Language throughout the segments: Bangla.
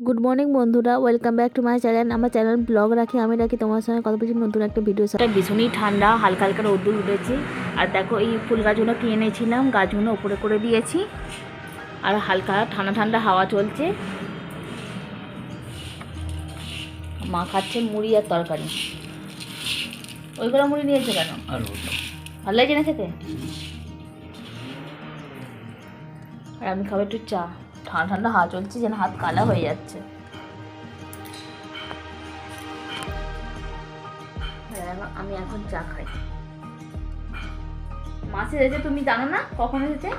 গুড মর্নিং বন্ধুরা, welcome back to my channel. আমার চ্যানেল ব্লগ রাখি, আমি রাখি তোমার সঙ্গে কত বেশি নতুন একটা ভিডিও। ভীষণই ঠান্ডা, হালকা হালকা রোদ্দুর উঠেছে। আর দেখো এই ফুল গাছগুলো কিনে এনেছিলাম, গাছগুলো উপরে করে দিয়েছি। আর হালকা ঠান্ডা ঠান্ডা হাওয়া চলছে। মা খাচ্ছে মুড়ি আর তরকারি। ওইগুলো মুড়ি নিয়েছে কেন? ভালো লাগছে না খেতে? আর আমি খাবো একটু চা। ঠান্ডা ঠান্ডা হাওয়া চলছে, যেন হাত কালা হয়ে যাচ্ছে। আমি এখন চা খাই। মাছ এসেছে, তুমি জানো না কখন এসেছে?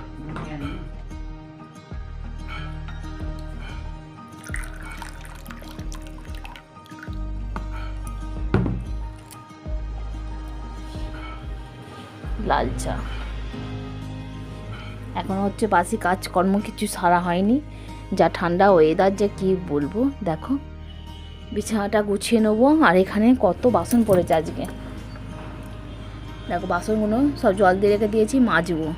লাল চা। এখনো হচ্ছে বাসি কাজকর্ম কিছু সারা হয়নি। যা ঠান্ডা ওয়েদার, যে কি বলবো। দেখো বিছানাটা গুছিয়ে নেবো। আর এখানে কত বাসন পড়েছে আজকে। দেখো বাসনগুলো সব জল দিয়ে রেখে দিয়েছি, মাজবো।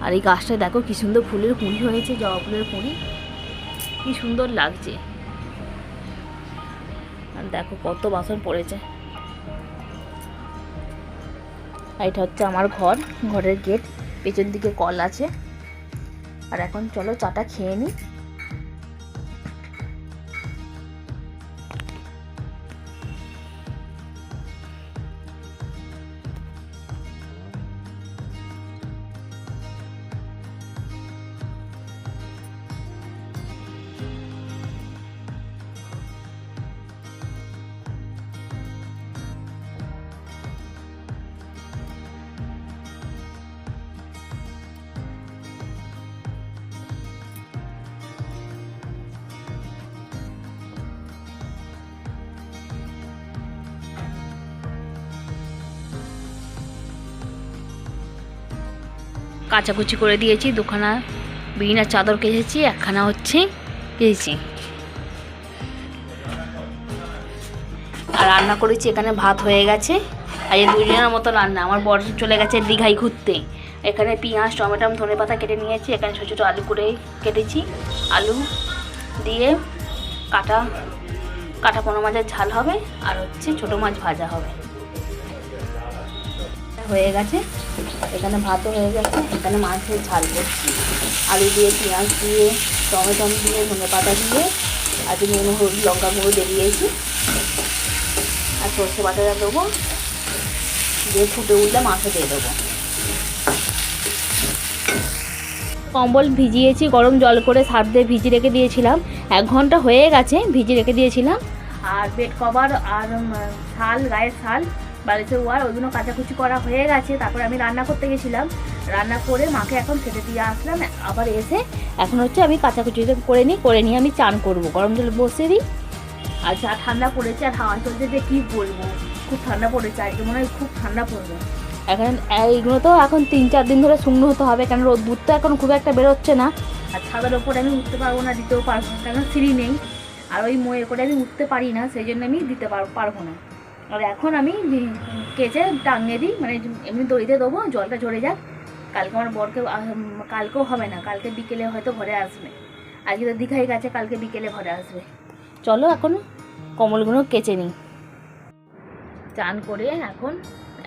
আর এই গাছটা দেখো কি সুন্দর ফুলের কুঁড়ি হয়েছে, জবা ফুলের কুঁড়ি, কি সুন্দর লাগছে। আর দেখো কত বাসন পড়েছে। আর এটা হচ্ছে আমার ঘর, ঘরের গেট, পেছন দিকে কল আছে। আর এখন চলো চাটা খেয়ে নিই। কাচাকুচি করে দিয়েছি, দুখানা বিছানার চাদর কেচেছি, একখানা হচ্ছে কেচেছি। আর রান্না করেছি, এখানে ভাত হয়ে গেছে। আর এই দুজনের মতো রান্না। আমার বর চলে গেছে দীঘায় ঘুরতে। এখানে পেঁয়াজ, টমেটো, ধনে পাতা কেটে নিয়েছি। এখানে ছোটো ছোটো আলু করে কেটেছি। আলু দিয়ে কাটা কাটা পোনা মাছের ঝাল হবে। আর হচ্ছে ছোটো মাছ ভাজা হবে। হয়ে গেছে, এখানে ভাতও হয়ে গেছে। এখানে মাছের ঝাল করছি, আলু দিয়ে, পেঁয়াজ দিয়ে, টমেটো দিয়ে, ধনে পাতা দিয়ে। আর নুন, হলুদ, লঙ্কা গুঁড়ো দিয়ে দিয়েছি। আর সর্ষে বাটাটা দেবো, দিয়ে ফুটে উঠলে মাছও দিয়ে দেবো। কম্বল ভিজিয়েছি, গরম জল করে সার্ফ দিয়ে ভিজিয়ে রেখে দিয়েছিলাম। 1 ঘন্টা হয়ে গেছে ভিজিয়ে রেখে দিয়েছিলাম। আর বেড কভার আর শাল, গায়ের শাল, বালিশের ওয়ার, ওইগুলো কাচাকুচি করা হয়ে গেছে। তারপরে আমি রান্না করতে গেছিলাম। রান্না করে মাকে এখন খেতে দিয়ে আসলাম। আবার এসে এখন হচ্ছে আমি কাচাকুচি করে নিয়ে আমি চান করবো। গরম জল বসিয়ে দিই। আর যা ঠান্ডা পড়েছে, আর হাওয়া চলছে, যে কী বলবো, খুব ঠান্ডা পড়েছে আজকে। মনে হয় খুব ঠান্ডা পড়বে। এখন এইগুলো তো এখন 3-4 দিন ধরে শুকনো হতে হবে, কারণ রোদ্দুর তো এখন খুব একটা বেরোচ্ছে না। আর ছাদের ওপরে আমি উঠতে পারবো না, দিতেও পারবো না, কারণ সিঁড়ি নেই। আর ওই ময়ে করে আমি উঠতে পারি না, সেই জন্য আমি দিতে পারবো না। আর এখন আমি কেচে টাঙিয়ে দিই, মানে এমনি দড়িতে দেবো, জলটা ঝরে যাক। কালকে আমার বরকে, কালকেও হবে না, কালকে বিকেলে হয়তো ঘরে আসবে। আজকে তো দীঘায় গেছে, কালকে বিকেলে ঘরে আসবে। চলো এখন কম্বলগুলো কেচে নিই। চান করে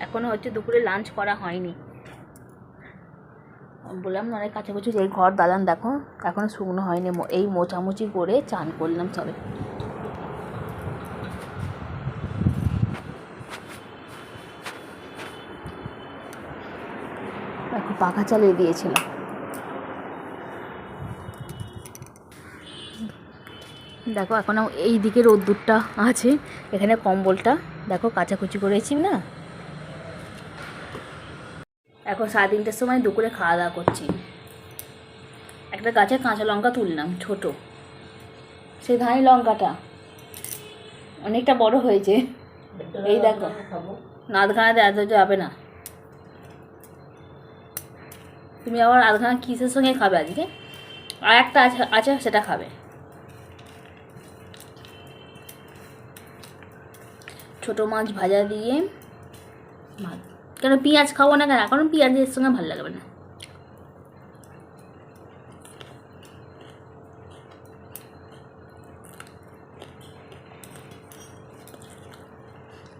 এখনও হচ্ছে দুপুরে লাঞ্চ করা হয়নি। বললাম না, অনেক কাছাকাছি এই ঘর দালান দেখো এখনও শুকনো হয়নি। এই মোছামুছি করে চান করলাম সবে। এখন পাখা চালিয়ে দিয়েছিলাম। দেখো এখনও এই দিকে রোদ্দুরটা আছে। এখানে কম্বলটা দেখো কাচাকুচি করেছি না। এখন 3:30টার সময় দুপুরে খাওয়া দাওয়া করছি। একটা গাছে কাঁচা লঙ্কা তুললাম, ছোট, সেই ধানি লঙ্কাটা অনেকটা বড় হয়েছে। এই দেখো, আধখানাতে এত যাবে না। তুমি আবার আধখানা কিসের সঙ্গে খাবে আজকে? আর একটা আছে সেটা খাবে। ছোটো মাছ ভাজা দিয়ে ভাত। কেন পেঁয়াজ খাবো না কেন? কারণ পেঁয়াজের সঙ্গে ভালো লাগবে না।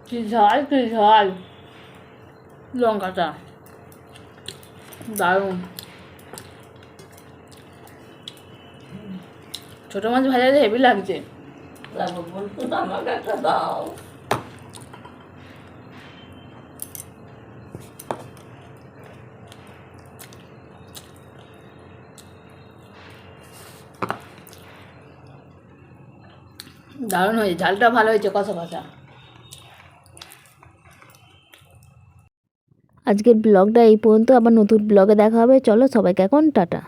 কি ঝাল কি ঝাল, লঙ্কাটা দারুণ। ছোটো মাছ ভাজাতে হেভি লাগছে। আমাকে একটা দাও। দারুণ হয়েছে, ঝালটা ভালো হয়েছে, কষা কষা। আজকের ব্লগটা এই পর্যন্ত, আবার নতুন ব্লগে দেখা হবে। চলো সবাইকে এখন টাটা।